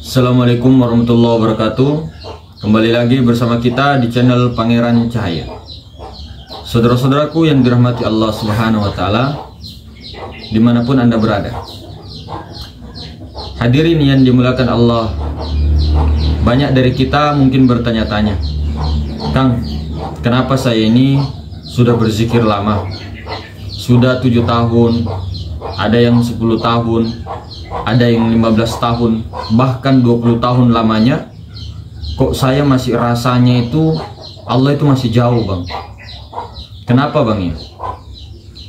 Assalamualaikum warahmatullahi wabarakatuh. Kembali lagi bersama kita di channel Pangeran Cahaya. Saudara-saudaraku yang dirahmati Allah Subhanahu wa Ta'ala, dimanapun Anda berada, hadirin yang dimuliakan Allah. Banyak dari kita mungkin bertanya-tanya, Kang, kenapa saya ini sudah berzikir lama, sudah 7 tahun, ada yang 10 tahun, ada yang 15 tahun, bahkan 20 tahun lamanya, kok saya masih rasanya itu Allah itu masih jauh, Bang? Kenapa, Bang, ya?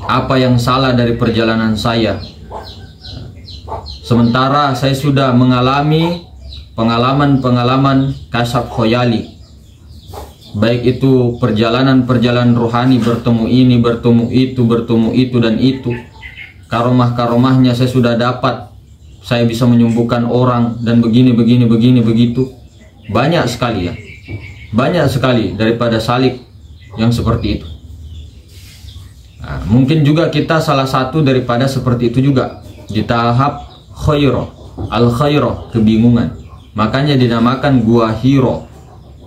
Apa yang salah dari perjalanan saya? Sementara saya sudah mengalami pengalaman-pengalaman kasab khoyali, baik itu perjalanan-perjalanan rohani, bertemu ini, bertemu itu dan itu. Karomah-karomahnya saya sudah dapat. Saya bisa menyembuhkan orang dan begini begitu. Banyak sekali, ya. Banyak sekali daripada salik yang seperti itu. Nah, mungkin juga kita salah satu daripada seperti itu juga, di tahap khairah, al-khairah, kebingungan. Makanya dinamakan gua hiro.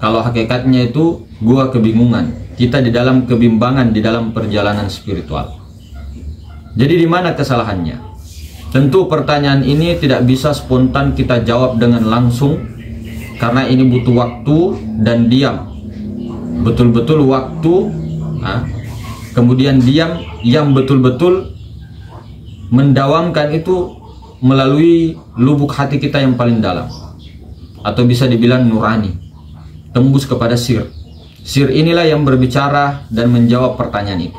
Kalau hakikatnya itu gua kebingungan. Kita di dalam kebimbangan di dalam perjalanan spiritual. Jadi di mana kesalahannya? Tentu pertanyaan ini tidak bisa spontan kita jawab dengan langsung, karena ini butuh waktu dan diam. Betul-betul waktu, kemudian diam yang betul-betul mendawamkan itu melalui lubuk hati kita yang paling dalam, atau bisa dibilang nurani, tembus kepada sir. Sir inilah yang berbicara dan menjawab pertanyaan itu.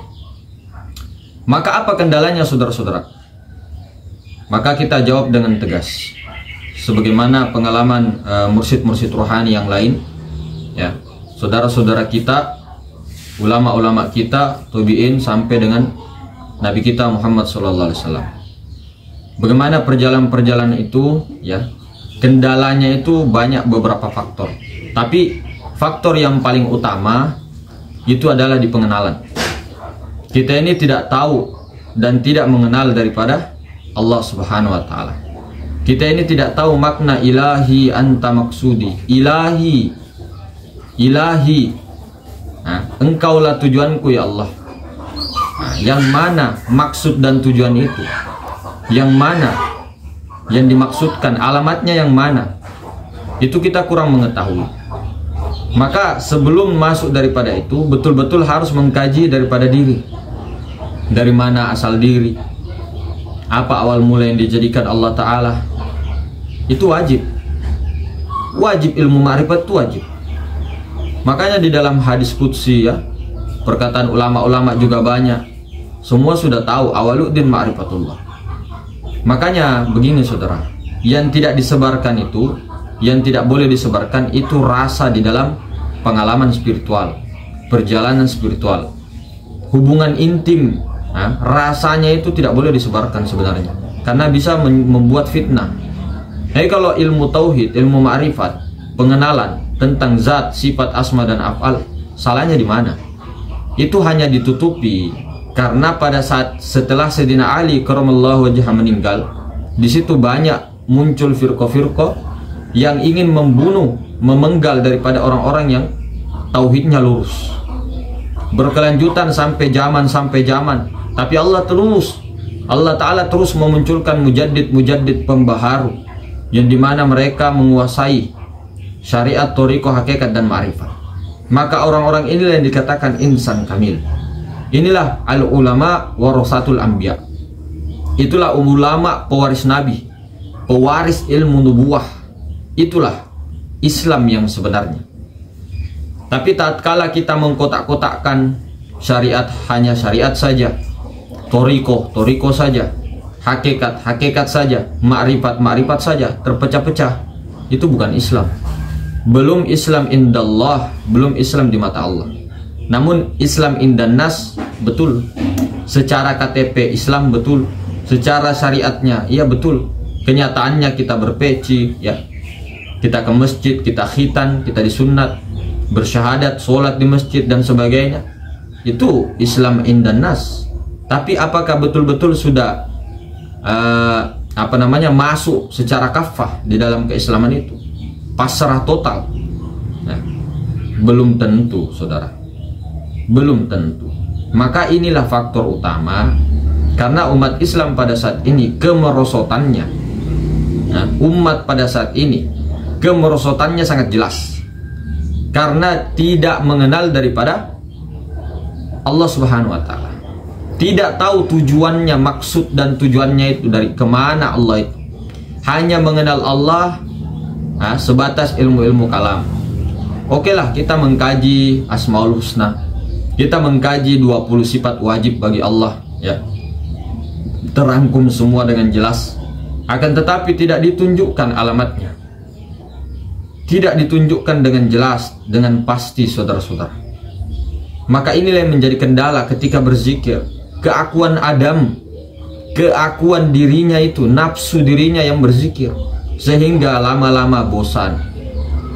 Maka apa kendalanya, saudara-saudara? Maka kita jawab dengan tegas, sebagaimana pengalaman mursyid-mursyid rohani yang lain, ya, saudara-saudara kita, ulama-ulama kita, tabi'in sampai dengan Nabi kita Muhammad SAW. Bagaimana perjalanan-perjalanan itu, ya, kendalanya itu banyak, beberapa faktor. Tapi faktor yang paling utama itu adalah di pengenalan. Kita ini tidak tahu dan tidak mengenal daripada Allah Subhanahu wa Ta'ala. Kita ini tidak tahu makna ilahi anta maksudi. Ilahi, engkaulah tujuanku, ya Allah. Yang mana maksud dan tujuan itu? Yang mana yang dimaksudkan? Alamatnya yang mana? Itu kita kurang mengetahui. Maka sebelum masuk daripada itu, betul-betul harus mengkaji daripada diri. Dari mana asal diri? Apa awal mula yang dijadikan Allah Ta'ala? Itu wajib. Wajib, ilmu ma'rifat itu wajib. Makanya di dalam hadis qudsi, ya, perkataan ulama-ulama juga banyak. Semua sudah tahu awaluddin ma'rifatullah. Makanya begini, saudara, yang tidak disebarkan itu, yang tidak boleh disebarkan itu rasa di dalam pengalaman spiritual, perjalanan spiritual, hubungan intim. Rasanya itu tidak boleh disebarkan sebenarnya, karena bisa membuat fitnah. Jadi kalau ilmu tauhid, ilmu ma'rifat, pengenalan tentang zat, sifat, asma dan af'al, salahnya di mana? Itu hanya ditutupi karena pada saat setelah Sayyidina Ali karramallahu wajhah meninggal, di situ banyak muncul firqah-firqah yang ingin membunuh, memenggal daripada orang-orang yang tauhidnya lurus, berkelanjutan sampai zaman. Tapi Allah Ta'ala terus memunculkan mujaddid pembaharu, yang dimana mereka menguasai syariat, thariqah, hakikat dan ma'rifat. Maka orang-orang inilah yang dikatakan insan kamil. Inilah al-ulama warasatul anbiya. Itulah ulama pewaris nabi, pewaris ilmu nubuwah. Itulah Islam yang sebenarnya. Tapi tatkala kita mengkotak-kotakkan syariat, hanya syariat saja, thariqah saja, hakikat saja, ma'rifat saja, terpecah-pecah, itu bukan Islam. Belum Islam indallah, belum Islam di mata Allah. Namun Islam indannas, betul. Secara KTP Islam, betul. Secara syariatnya, iya betul. Kenyataannya kita berpeci, ya, kita ke masjid, kita khitan, kita disunat, bersyahadat, sholat di masjid dan sebagainya. Itu Islam indannas. Tapi apakah betul-betul sudah masuk secara kafah di dalam keislaman itu, pasrah total. Nah, belum tentu, saudara, belum tentu. Maka inilah faktor utama, karena umat Islam pada saat ini kemerosotannya, nah, umat pada saat ini kemerosotannya sangat jelas, karena tidak mengenal daripada Allah Subhanahu wa Ta'ala, tidak tahu tujuannya, maksud dan tujuannya itu dari kemana Allah itu, hanya mengenal Allah sebatas ilmu-ilmu kalam. Oke lah, kita mengkaji Asmaul Husna, kita mengkaji 20 sifat wajib bagi Allah, ya, terangkum semua dengan jelas, akan tetapi tidak ditunjukkan alamatnya, tidak ditunjukkan dengan jelas, dengan pasti, saudara-saudara. Maka inilah yang menjadi kendala ketika berzikir. Keakuan Adam, keakuan dirinya itu, nafsu dirinya yang berzikir, sehingga lama-lama bosan,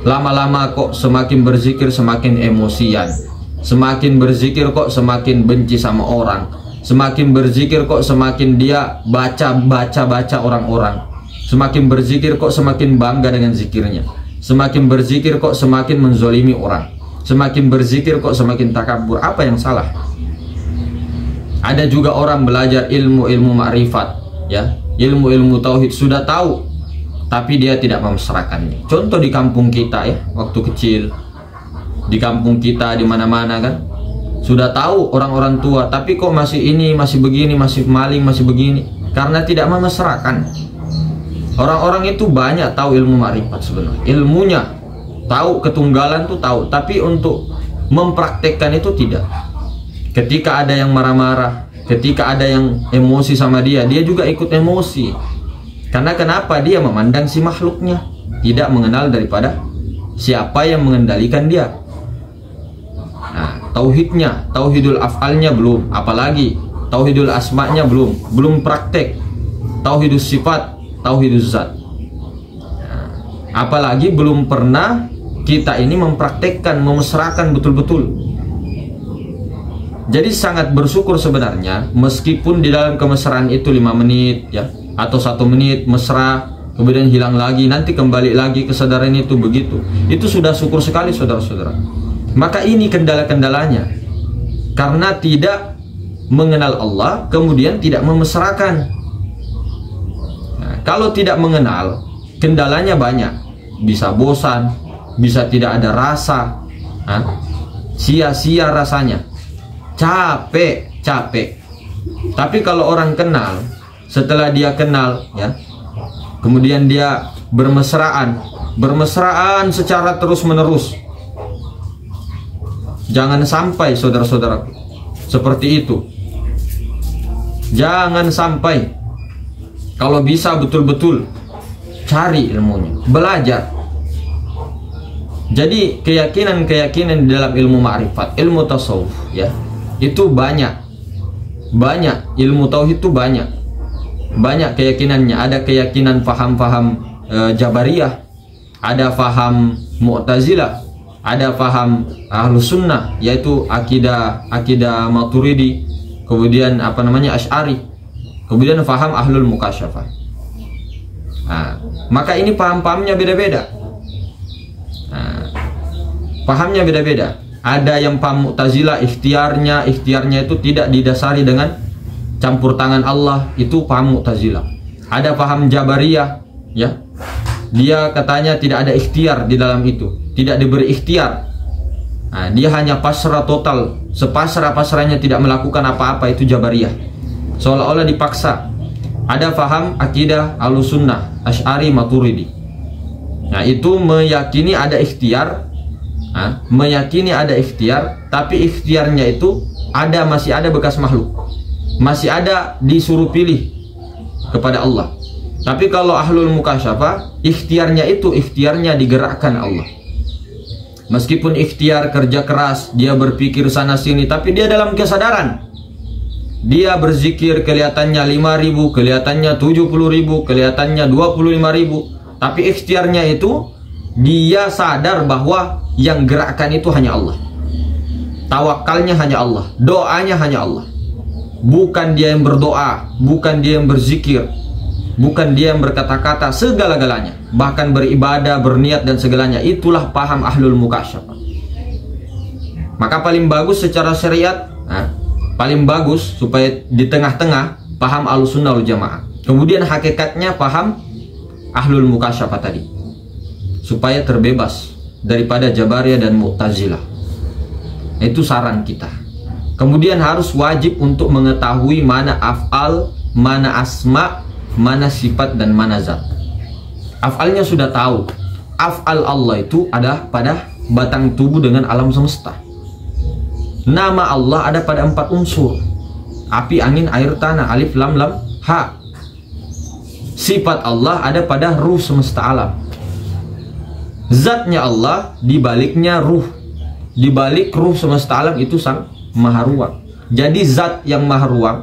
lama-lama kok semakin berzikir semakin emosian, semakin berzikir kok semakin benci sama orang, semakin berzikir kok semakin dia baca orang-orang, semakin berzikir kok semakin bangga dengan zikirnya, semakin berzikir kok semakin menzolimi orang, semakin berzikir kok semakin takabur. Apa yang salah? Ada juga orang belajar ilmu-ilmu ma'rifat, ya, ilmu-ilmu tauhid, sudah tahu tapi dia tidak memesrakannya. Contoh di kampung kita, ya, waktu kecil di kampung kita, di mana-mana kan sudah tahu orang-orang tua, tapi kok masih ini, masih begini, masih maling, masih begini, karena tidak memesrakan. Orang-orang itu banyak tahu ilmu ma'rifat sebenarnya, ilmunya tahu, ketunggalan tuh tahu, tapi untuk mempraktekkan itu tidak. Ketika ada yang marah-marah, ketika ada yang emosi sama dia, dia juga ikut emosi. Karena kenapa? Dia memandang si makhluknya, tidak mengenal daripada siapa yang mengendalikan dia. Nah, tauhidnya, tauhidul af'alnya belum, apalagi tauhidul asma'nya belum praktek. Tauhidus sifat, tauhidus zat. Nah, apalagi belum pernah kita ini mempraktekkan, memesrakan betul-betul. Jadi sangat bersyukur sebenarnya, meskipun di dalam kemesraan itu 5 menit, ya, atau 1 menit mesra, kemudian hilang lagi, nanti kembali lagi kesadaran itu, begitu. Itu sudah syukur sekali, saudara-saudara. Maka ini kendala-kendalanya, karena tidak mengenal Allah, kemudian tidak memesrakan. Nah, kalau tidak mengenal, kendalanya banyak. Bisa bosan, bisa tidak ada rasa, sia-sia rasanya, capek. Tapi kalau orang kenal, setelah dia kenal, ya, kemudian dia bermesraan secara terus-menerus. Jangan sampai, saudara-saudara, seperti itu. Jangan sampai. Kalau bisa betul-betul cari ilmunya, belajar. Jadi keyakinan-keyakinan di dalam ilmu ma'rifat, ilmu tasawuf, ya, itu banyak ilmu tauhid itu banyak keyakinannya. Ada keyakinan faham-faham Jabariyah, ada faham Mu'tazilah, ada faham Ahlus Sunnah, yaitu akidah Maturidi, kemudian Asy'ari, kemudian faham Ahlul Mukasyafah. Nah, maka ini paham-pahamnya beda-beda. Nah, pahamnya beda-beda. Ada yang paham Mu'tazilah, ikhtiarnya itu tidak didasari dengan campur tangan Allah, itu paham Mu'tazilah. Ada paham Jabariyah, ya, dia katanya tidak ada ikhtiar di dalam itu, tidak diberi ikhtiar. Nah, dia hanya pasrah total, sepasrah-pasrahnya, tidak melakukan apa-apa, itu Jabariyah, seolah-olah dipaksa. Ada paham akidah Ahlus Sunnah, Asy'ari, Maturidi. Nah, itu meyakini ada ikhtiar, tapi ikhtiarnya itu masih ada bekas makhluk, masih ada disuruh pilih kepada Allah. Tapi kalau Ahlul Mukasyafah, ikhtiarnya digerakkan Allah. Meskipun ikhtiar kerja keras, dia berpikir sana sini, tapi dia dalam kesadaran. Dia berzikir kelihatannya 5.000, kelihatannya 70.000, kelihatannya 25.000, tapi ikhtiarnya itu dia sadar bahwa yang gerakkan itu hanya Allah. Tawakalnya hanya Allah, doanya hanya Allah. Bukan dia yang berdoa, bukan dia yang berzikir, bukan dia yang berkata-kata, segala-galanya, bahkan beribadah, berniat dan segalanya. Itulah paham ahlul mukasyafah. Maka paling bagus secara syariat, paling bagus supaya di tengah-tengah paham Ahlussunnah wal Jamaah. Kemudian hakikatnya paham ahlul mukasyafah tadi, supaya terbebas daripada Jabariyah dan Mu'tazilah. Itu saran kita. Kemudian harus wajib untuk mengetahui mana af'al, mana asma, mana sifat dan mana zat. Af'alnya sudah tahu. Af'al Allah itu ada pada batang tubuh dengan alam semesta. Nama Allah ada pada 4 unsur: api, angin, air, tanah, alif, lam, lam, ha. Sifat Allah ada pada ruh semesta alam. Zatnya Allah dibaliknya ruh. Dibalik ruh semesta alam itu sang maha ruang. Jadi zat yang maha ruang.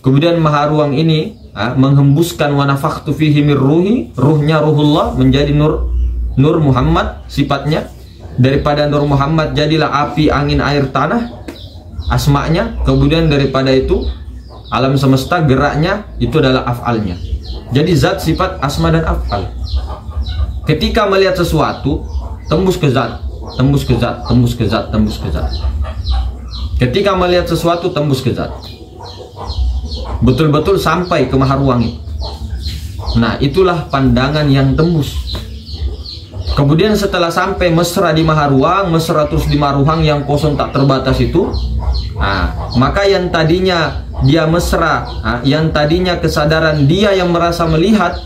Kemudian maha ruang ini menghembuskan wa nafakhtu fihi mir ruhi, ruhnya ruhullah menjadi nur Muhammad sifatnya. Daripada nur Muhammad jadilah api, angin, air, tanah asma'nya. Kemudian daripada itu alam semesta geraknya itu adalah af'alnya. Jadi zat, sifat, asma dan af'al. Ketika melihat sesuatu, tembus ke zat, tembus ke zat, tembus ke zat, tembus ke zat. Ketika melihat sesuatu, tembus ke zat, betul-betul sampai ke maha ruang itu. Nah, itulah pandangan yang tembus. Kemudian setelah sampai mesra di maha ruang, mesra terus di maha ruang yang kosong tak terbatas itu, maka yang tadinya dia mesra, yang tadinya kesadaran dia yang merasa melihat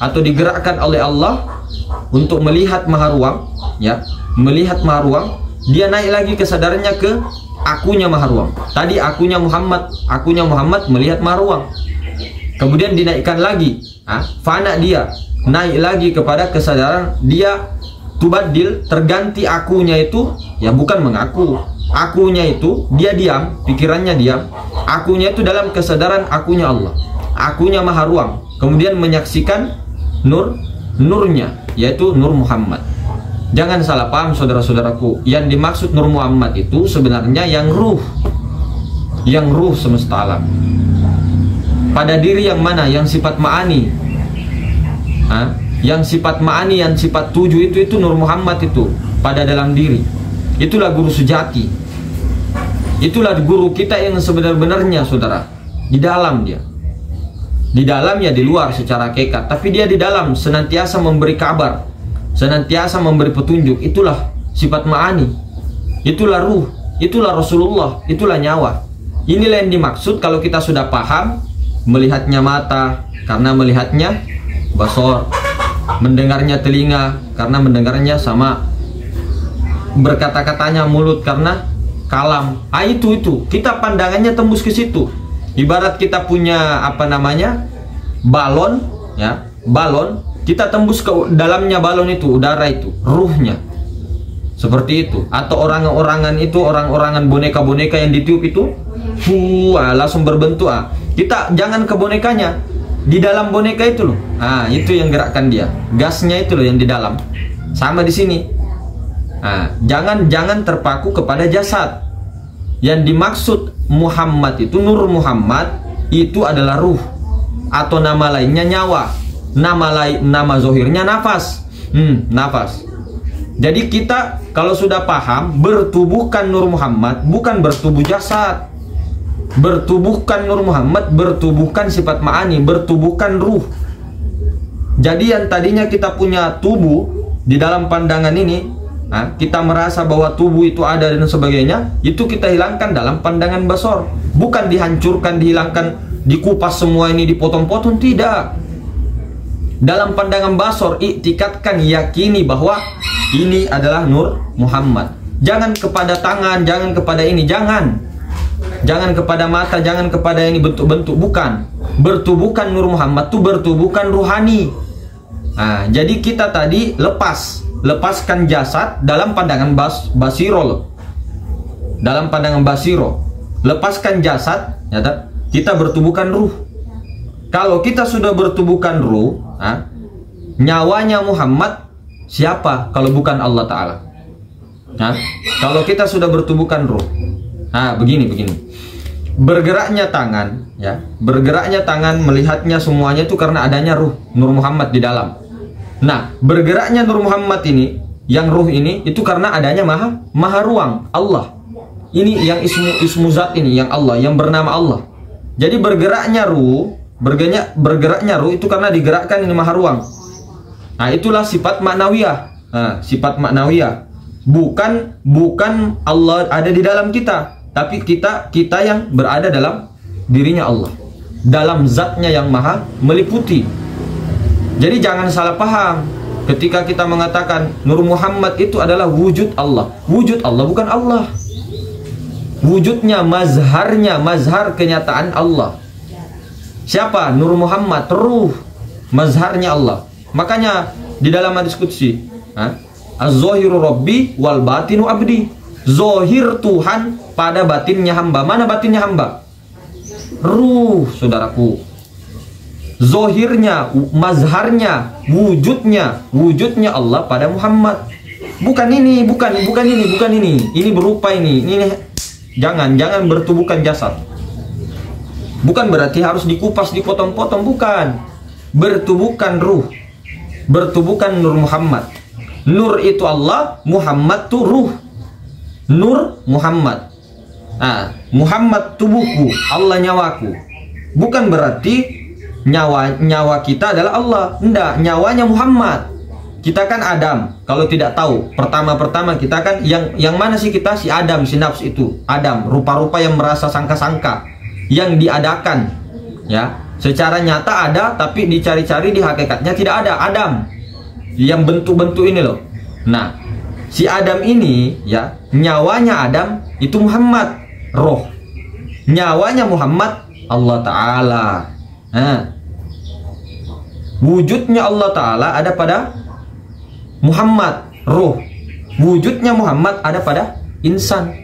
atau digerakkan oleh Allah untuk melihat maha ruang, ya, melihat maha ruang, dia naik lagi kesadarannya ke akunya maha ruang. Tadi akunya Muhammad melihat maha ruang. Kemudian dinaikkan lagi, fana dia, naik lagi kepada kesadaran dia tubadil, terganti akunya itu, ya bukan mengaku. Akunya itu dia diam, pikirannya diam. Akunya itu dalam kesadaran akunya Allah, akunya maha ruang. Kemudian menyaksikan nurnya, yaitu Nur Muhammad. Jangan salah paham saudara-saudaraku, yang dimaksud Nur Muhammad itu sebenarnya yang ruh semesta alam. Pada diri yang mana? Yang sifat ma'ani, yang sifat ma'ani, yang sifat 7 itu Nur Muhammad itu pada dalam diri. Itulah guru sejati, itulah guru kita yang sebenar-benarnya, saudara. Di dalam dia, di dalam ya, di luar secara hakikat, tapi dia di dalam senantiasa memberi kabar, senantiasa memberi petunjuk. Itulah sifat ma'ani, itulah ruh, itulah Rasulullah, itulah nyawa. Inilah yang dimaksud kalau kita sudah paham. Melihatnya mata karena melihatnya basor, mendengarnya telinga karena mendengarnya sama, berkata-katanya mulut karena kalam. Itu kita pandangannya tembus ke situ. Ibarat kita punya balon, ya, balon, kita tembus ke dalamnya balon itu, udara itu, ruhnya. Seperti itu. Atau orang-orangan itu, orang-orangan boneka-boneka yang ditiup itu, langsung berbentuk. Kita jangan ke bonekanya, di dalam boneka itu loh. Itu yang gerakkan dia. Gasnya itu loh yang di dalam. Sama di sini. Jangan terpaku kepada jasad. Yang dimaksud Muhammad itu, Nur Muhammad itu adalah ruh, atau nama lainnya nyawa. Nama zohirnya nafas. Nafas. Jadi kita kalau sudah paham, bertubuhkan Nur Muhammad, bukan bertubuh jasad. Bertubuhkan Nur Muhammad, bertubuhkan sifat ma'ani, bertubuhkan ruh. Jadi yang tadinya kita punya tubuh di dalam pandangan ini, kita merasa bahwa tubuh itu ada dan sebagainya, itu kita hilangkan dalam pandangan basor. Bukan dihancurkan, dihilangkan, dikupas semua ini, dipotong-potong, tidak. Dalam pandangan basor, iktikadkan, yakini bahwa ini adalah Nur Muhammad. Jangan kepada tangan, jangan kepada ini, jangan kepada mata, jangan kepada ini bentuk-bentuk, bukan. Bertubuhkan Nur Muhammad itu bertubuhkan ruhani. Jadi kita tadi lepaskan jasad dalam pandangan basiro. Dalam pandangan basiro, lepaskan jasad, kita bertubuhkan ruh. Kalau kita sudah bertubuhkan ruh, nyawanya Muhammad siapa kalau bukan Allah Ta'ala? Kalau kita sudah bertubuhkan ruh, begini. bergeraknya tangan, ya, bergeraknya tangan, melihatnya semuanya itu karena adanya ruh Nur Muhammad di dalam. Nah, bergeraknya Nur Muhammad ini, yang ruh ini, itu karena adanya maha ruang Allah. Ini yang ismu zat ini, yang Allah, yang bernama Allah. Jadi bergeraknya ruh, bergeraknya ruh itu karena digerakkan ini maha ruang. Nah, itulah sifat maknawiyah. Nah, sifat maknawiyah. Bukan Allah ada di dalam kita, tapi kita yang berada dalam dirinya Allah, dalam zatnya yang maha meliputi. Jadi jangan salah paham ketika kita mengatakan Nur Muhammad itu adalah wujud Allah. Wujud Allah bukan Allah. Wujudnya, mazharnya, mazhar kenyataan Allah. Siapa? Nur Muhammad, ruh, mazharnya Allah. Makanya di dalam hadis qudsi, Az-zahiru Rabbi wal batinu abdi. Zohir Tuhan pada batinnya hamba. Mana batinnya hamba? Ruh, saudaraku. Zohirnya, mazharnya, wujudnya Allah pada Muhammad. Bukan ini, bukan ini. Ini berupa ini. Jangan bertubuhkan jasad. Bukan berarti harus dikupas, dipotong-potong, bukan. Bertubuhkan ruh. Bertubuhkan Nur Muhammad. Nur itu Allah, Muhammad itu ruh. Nur Muhammad. Nah, Muhammad tubuhku, Allah nyawaku. Bukan berarti nyawa kita adalah Allah. Enggak, nyawanya Muhammad. Kita kan Adam. Kalau tidak tahu, pertama kita kan yang mana sih kita? Si Adam, si nafs itu. Adam, rupa-rupa yang merasa sangka-sangka, yang diadakan. Ya, secara nyata ada, tapi dicari-cari di hakikatnya tidak ada. Adam yang bentuk-bentuk ini loh. Nah, si Adam ini, ya, nyawanya Adam itu Muhammad, roh. Nyawanya Muhammad Allah Ta'ala. Nah, wujudnya Allah Ta'ala ada pada Muhammad, roh. Wujudnya Muhammad ada pada insan.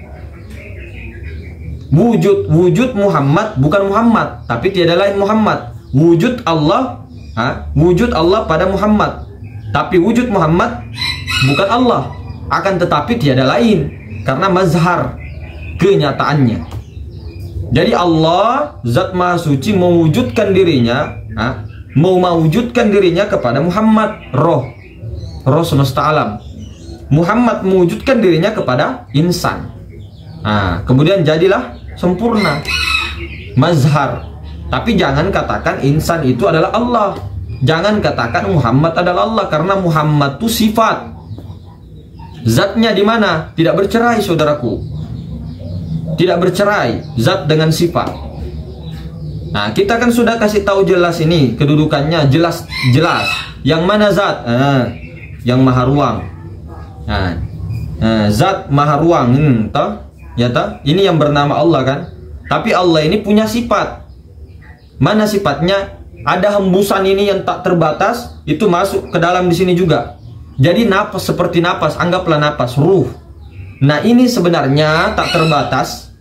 Wujud Muhammad bukan Muhammad, tapi tiada lain Muhammad. Wujud Allah, wujud Allah pada Muhammad, tapi wujud Muhammad bukan Allah. Akan tetapi tiada lain, karena mazhar kenyataannya. Jadi Allah Zat Maha Suci mewujudkan dirinya, mewujudkan dirinya kepada Muhammad, roh semesta alam. Muhammad mewujudkan dirinya kepada insan. Nah, kemudian jadilah sempurna mazhar. Tapi jangan katakan insan itu adalah Allah. Jangan katakan Muhammad adalah Allah, karena Muhammad itu sifat. Zatnya di mana? Tidak bercerai, saudaraku. Tidak bercerai zat dengan sifat. Nah, kita kan sudah kasih tahu jelas ini kedudukannya, jelas. Yang mana zat? Yang maha ruang. Zat maha ruang, toh? Ya toh? Ini yang bernama Allah kan? Tapi Allah ini punya sifat. Mana sifatnya? Ada hembusan ini yang tak terbatas, itu masuk ke dalam di sini juga. Jadi napas seperti napas, anggaplah napas, ruh. Nah, ini sebenarnya tak terbatas.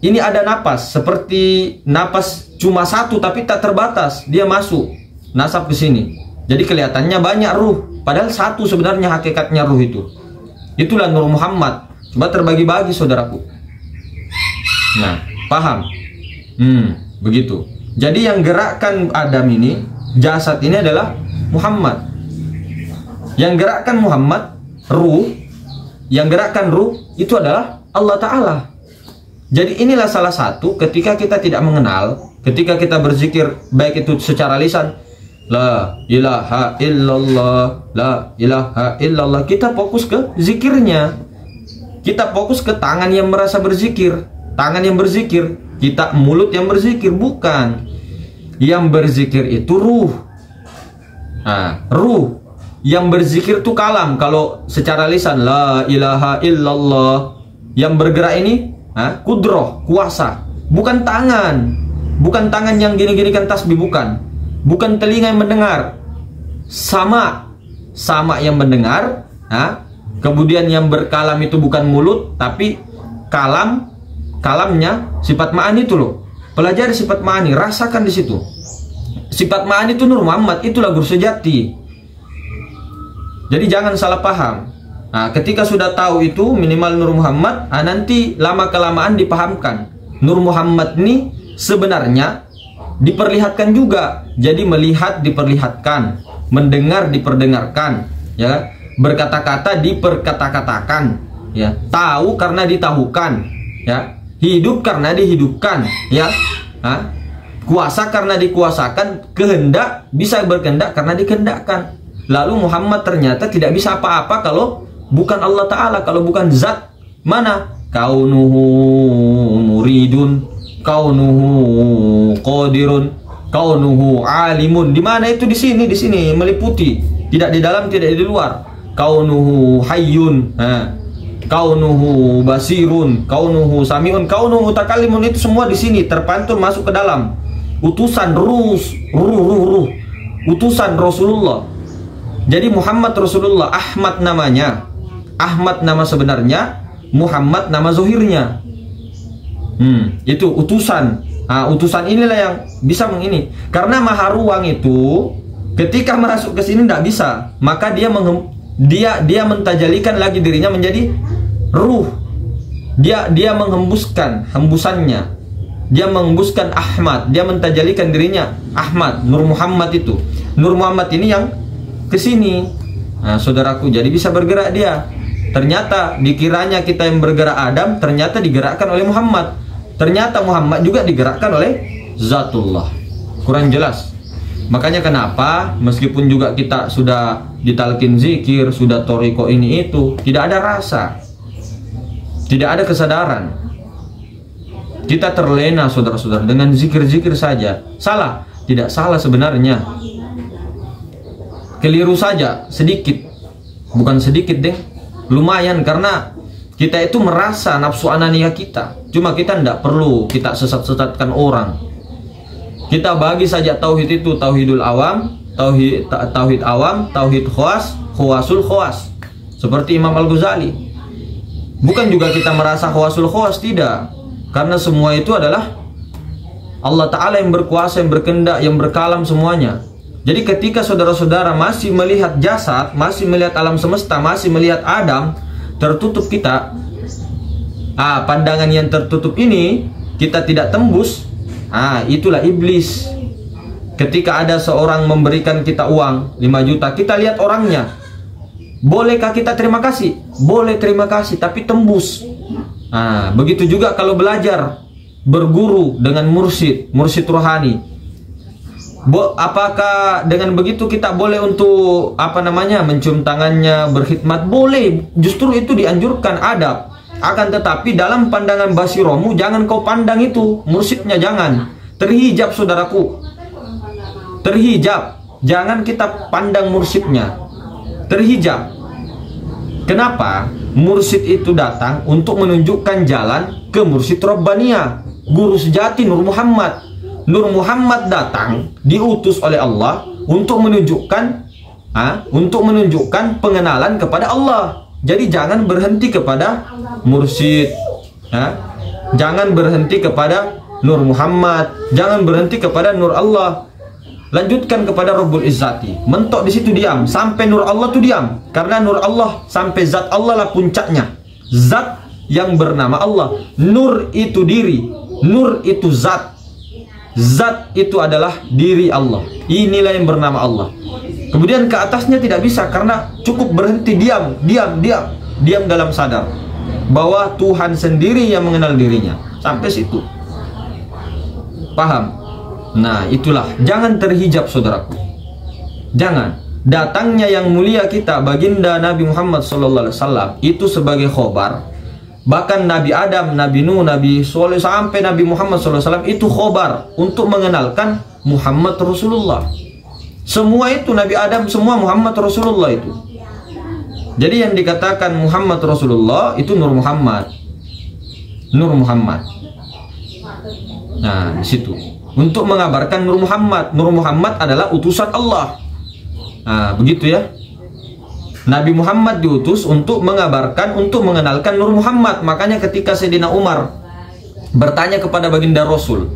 Ini ada napas, seperti napas cuma satu tapi tak terbatas, dia masuk nasab ke sini. Jadi kelihatannya banyak ruh, padahal satu sebenarnya hakikatnya ruh itu. Itulah Nur Muhammad. Coba terbagi-bagi, saudaraku. Nah, paham? Begitu. Jadi yang gerakkan Adam ini, jasad ini adalah Muhammad. Yang gerakkan Muhammad, ruh, yang gerakkan ruh itu adalah Allah Ta'ala. Jadi inilah salah satu ketika kita tidak mengenal, ketika kita berzikir, baik itu secara lisan, La ilaha illallah, La ilaha illallah, kita fokus ke zikirnya. Kita fokus ke tangan yang merasa berzikir, tangan yang berzikir, kita mulut yang berzikir, bukan. Yang berzikir itu ruh. Nah, ruh. Yang berzikir itu kalam. Kalau secara lisan, La ilaha illallah. Yang bergerak ini, kudroh, kuasa. Bukan tangan. Bukan tangan yang gini-gini kan tasbih, bukan. Bukan telinga yang mendengar. Sama yang mendengar. Kemudian yang berkalam itu bukan mulut, tapi kalamnya sifat ma'ani itu loh. Pelajari sifat ma'ani, rasakan di situ. Sifat ma'ani itu Nur Muhammad, itulah guru sejati. Jadi jangan salah paham. Nah, ketika sudah tahu itu minimal Nur Muhammad, nanti lama kelamaan dipahamkan. Nur Muhammad ini sebenarnya diperlihatkan juga. Jadi melihat diperlihatkan, mendengar diperdengarkan, ya. Berkata-kata diperkata-katakan, ya. Tahu karena ditahukan, ya. Hidup karena dihidupkan, ya. Kuasa karena dikuasakan, kehendak bisa berkehendak karena dikehendakkan. Lalu Muhammad ternyata tidak bisa apa-apa kalau bukan Allah Ta'ala, kalau bukan zat. Mana? Kaunuhu muridun, kaunuhu qadirun, kaunuhu alimun. Di mana itu? Di sini meliputi. Tidak di dalam, tidak di luar. Kaunuhu hayyun, kaunuhu basirun, kaunuhu samiun, kaunuhu mutakallimun. Itu semua di sini terpantul masuk ke dalam. Utusan ruh, utusan Rasulullah. Jadi Muhammad Rasulullah, Ahmad namanya. Ahmad nama sebenarnya, Muhammad nama zohirnya. Itu utusan. Utusan inilah yang bisa mengini. Karena maharuang itu ketika masuk ke sini tidak bisa, maka dia mentajalikan lagi dirinya menjadi ruh. Dia menghembuskan hembusannya. Dia menghembuskan Ahmad. Dia mentajalikan dirinya Ahmad, Nur Muhammad itu. Nur Muhammad ini yang kesini, saudaraku. Jadi bisa bergerak dia. Ternyata dikiranya kita yang bergerak Adam, ternyata digerakkan oleh Muhammad. Ternyata Muhammad juga digerakkan oleh Zatullah. Kurang jelas. Makanya kenapa meskipun juga kita sudah ditalkin zikir, sudah toriko ini itu, tidak ada rasa, tidak ada kesadaran. Kita terlena, saudara-saudara, dengan zikir-zikir saja. Salah? Tidak salah sebenarnya. Keliru saja, sedikit. Bukan sedikit, deh. Lumayan, karena kita itu merasa nafsu ananiyah kita. Cuma kita tidak perlu kita sesat-sesatkan orang. Kita bagi saja tauhid itu, tauhidul awam, tauhid awam, tauhid khawas, khawasul khawas. Seperti Imam Al-Ghazali. Bukan juga kita merasa khawasul khawas, tidak. Karena semua itu adalah Allah Ta'ala yang berkuasa, yang berkehendak, yang berkalam semuanya. Jadi ketika saudara-saudara masih melihat jasad, masih melihat alam semesta, masih melihat Adam, tertutup kita, pandangan yang tertutup ini kita tidak tembus, itulah iblis. Ketika ada seorang memberikan kita uang 5 juta, kita lihat orangnya, bolehkah kita terima kasih? Boleh terima kasih, tapi tembus. Begitu juga kalau belajar, berguru dengan mursyid rohani. Apakah dengan begitu kita boleh untuk mencium tangannya, berkhidmat? Boleh, justru itu dianjurkan, adab. Akan tetapi dalam pandangan basiromu jangan kau pandang itu, mursyidnya jangan. Terhijab, saudaraku. Terhijab. Jangan kita pandang mursyidnya. Terhijab. Kenapa? Mursyid itu datang untuk menunjukkan jalan ke mursyid Rabbaniyah, guru sejati Nur Muhammad. Nur Muhammad datang diutus oleh Allah untuk menunjukkan pengenalan kepada Allah. Jadi jangan berhenti kepada mursyid, jangan berhenti kepada Nur Muhammad, jangan berhenti kepada Nur Allah. Lanjutkan kepada Rabbul Izzati. Mentok di situ diam sampai Nur Allah itu diam. Karena Nur Allah sampai zat Allah lah puncaknya. Zat yang bernama Allah. Nur itu diri, Nur itu zat. Zat itu adalah diri Allah. Inilah yang bernama Allah. Kemudian ke atasnya tidak bisa, karena cukup berhenti diam dalam sadar bahwa Tuhan sendiri yang mengenal dirinya. Sampai situ. Paham? Nah, itulah. Jangan terhijab, saudaraku. Jangan. Datangnya yang mulia kita, baginda Nabi Muhammad SAW, itu sebagai khobar. Bahkan Nabi Adam, Nabi Nuh, Nabi Soleh, sampai Nabi Muhammad SAW itu khobar untuk mengenalkan Muhammad Rasulullah. Semua itu Nabi Adam, semua Muhammad Rasulullah itu. Jadi yang dikatakan Muhammad Rasulullah itu Nur Muhammad. Nur Muhammad. Nah, di situ. Untuk mengabarkan Nur Muhammad. Nur Muhammad adalah utusan Allah. Nah, begitu ya. Nabi Muhammad diutus untuk mengabarkan, untuk mengenalkan Nur Muhammad. Makanya ketika Sayyidina Umar bertanya kepada baginda Rasul,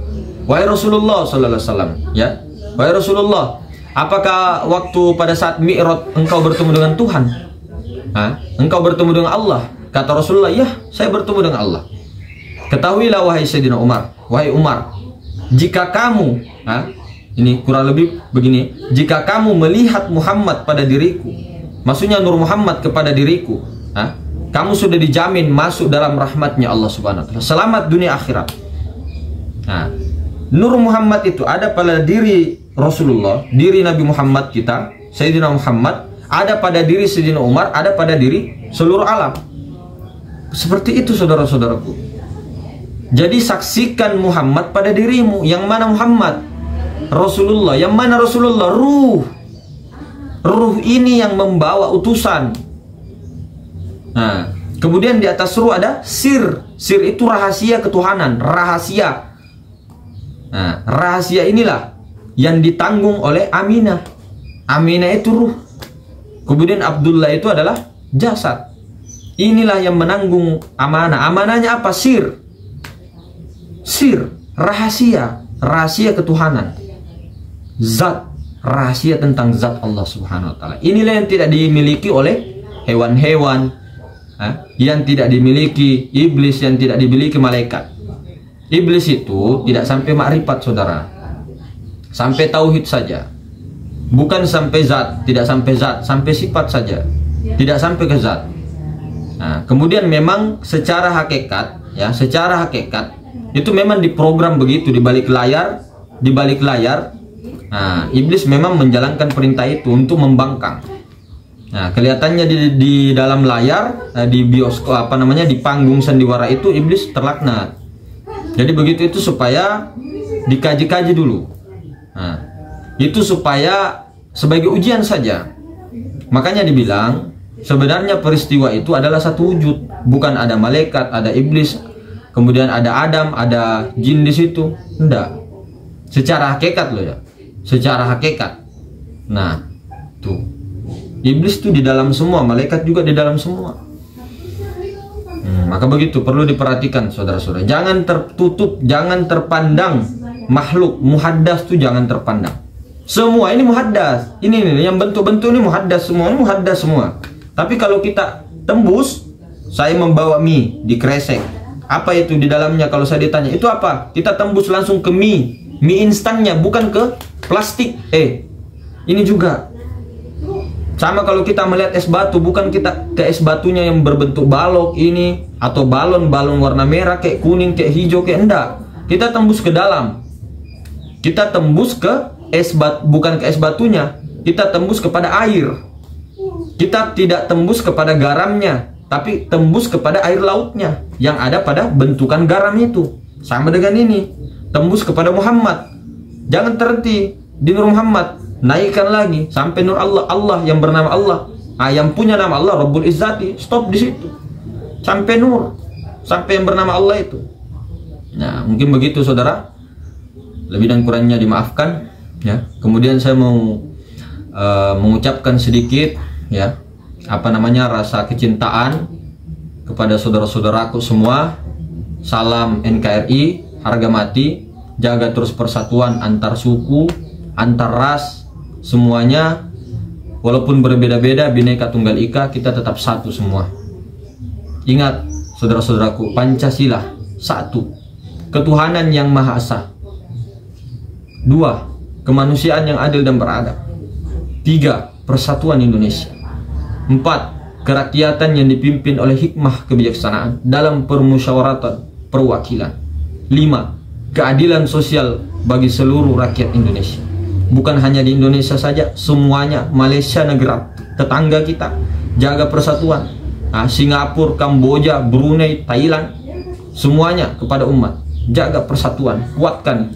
wahai Rasulullah sallallahu alaihi wasallam, ya, wahai Rasulullah, apakah waktu pada saat Mi'raj engkau bertemu dengan Tuhan? Engkau bertemu dengan Allah? Kata Rasulullah, ya, saya bertemu dengan Allah. Ketahuilah wahai Sayyidina Umar, wahai Umar, jika kamu, ini kurang lebih begini, jika kamu melihat Muhammad pada diriku, maksudnya Nur Muhammad kepada diriku, kamu sudah dijamin masuk dalam rahmatnya Allah Subhanahu wa Ta'ala, selamat dunia akhirat. Nur Muhammad itu ada pada diri Rasulullah, diri Nabi Muhammad kita, Sayyidina Muhammad, ada pada diri Sayyidina Umar, ada pada diri seluruh alam. Seperti itu saudara-saudaraku. Jadi saksikan Muhammad pada dirimu. Yang mana Muhammad? Rasulullah. Yang mana Rasulullah? Ruh. Ruh ini yang membawa utusan. Nah, kemudian di atas ruh ada sir. Sir itu rahasia ketuhanan, rahasia. Nah, rahasia inilah yang ditanggung oleh Aminah. Aminah itu ruh. Kemudian Abdullah itu adalah jasad. Inilah yang menanggung amanah. Amanahnya apa? Sir. Sir, rahasia, rahasia ketuhanan. Zat, rahasia tentang zat Allah Subhanahu wa Ta'ala. Inilah yang tidak dimiliki oleh hewan-hewan, yang tidak dimiliki iblis, yang tidak dimiliki malaikat. Iblis itu tidak sampai makrifat, saudara, sampai tauhid saja. Bukan sampai zat, tidak sampai zat, sampai sifat saja, tidak sampai ke zat. Nah, kemudian memang secara hakikat, secara hakikat itu memang diprogram begitu di balik layar, Nah, iblis memang menjalankan perintah itu untuk membangkang. Nah, kelihatannya di dalam layar, di bioskop di panggung sandiwara itu iblis terlaknat. Jadi begitu itu supaya dikaji-kaji dulu. Nah, itu supaya sebagai ujian saja. Makanya dibilang sebenarnya peristiwa itu adalah satu wujud, bukan ada malaikat, ada iblis, kemudian ada Adam, ada jin di situ. Enggak. Secara hakikat loh ya. Secara hakikat. Nah, tuh. Iblis tuh di dalam semua, malaikat juga di dalam semua. Maka begitu perlu diperhatikan saudara-saudara. Jangan tertutup, jangan terpandang makhluk muhaddas tuh, jangan terpandang. Semua ini muhaddas. Ini yang bentuk-bentuk ini muhaddas semua, ini muhaddas semua. Tapi kalau kita tembus, saya membawa mie di kresek. Apa itu di dalamnya? Kalau saya ditanya, itu apa? Kita tembus langsung ke mie instannya, bukan ke plastik. Ini juga sama kalau kita melihat es batu, bukan kita ke es batunya yang berbentuk balok ini, atau balon-balon warna merah, kayak kuning, kayak hijau, kayak enggak. Kita tembus ke dalam. Kita tembus ke es batu, bukan ke es batunya. Kita tembus kepada air. Kita tidak tembus kepada garamnya, tapi tembus kepada air lautnya yang ada pada bentukan garam itu. Sama dengan ini, tembus kepada Muhammad. Jangan terhenti di Nur Muhammad, naikkan lagi sampai Nur Allah, Allah yang bernama Allah, yang punya nama Allah Rabbul Izzati. Stop di situ sampai Nur, sampai yang bernama Allah itu. Nah, mungkin begitu saudara, lebih dan kurangnya dimaafkan ya. Kemudian saya mau mengucapkan sedikit rasa kecintaan kepada saudara-saudaraku semua. Salam NKRI, harga mati, jaga terus persatuan antar suku, antar ras, semuanya walaupun berbeda-beda, Bhinneka Tunggal Ika, kita tetap satu semua. Ingat saudara-saudaraku, Pancasila satu, ketuhanan yang Maha Esa. 2, kemanusiaan yang adil dan beradab. 3, persatuan Indonesia. 4, kerakyatan yang dipimpin oleh hikmah kebijaksanaan dalam permusyawaratan perwakilan. 5, keadilan sosial bagi seluruh rakyat Indonesia. Bukan hanya di Indonesia saja, semuanya. Malaysia, negara tetangga kita, jaga persatuan. Singapura, Kamboja, Brunei, Thailand, semuanya kepada umat, jaga persatuan, kuatkan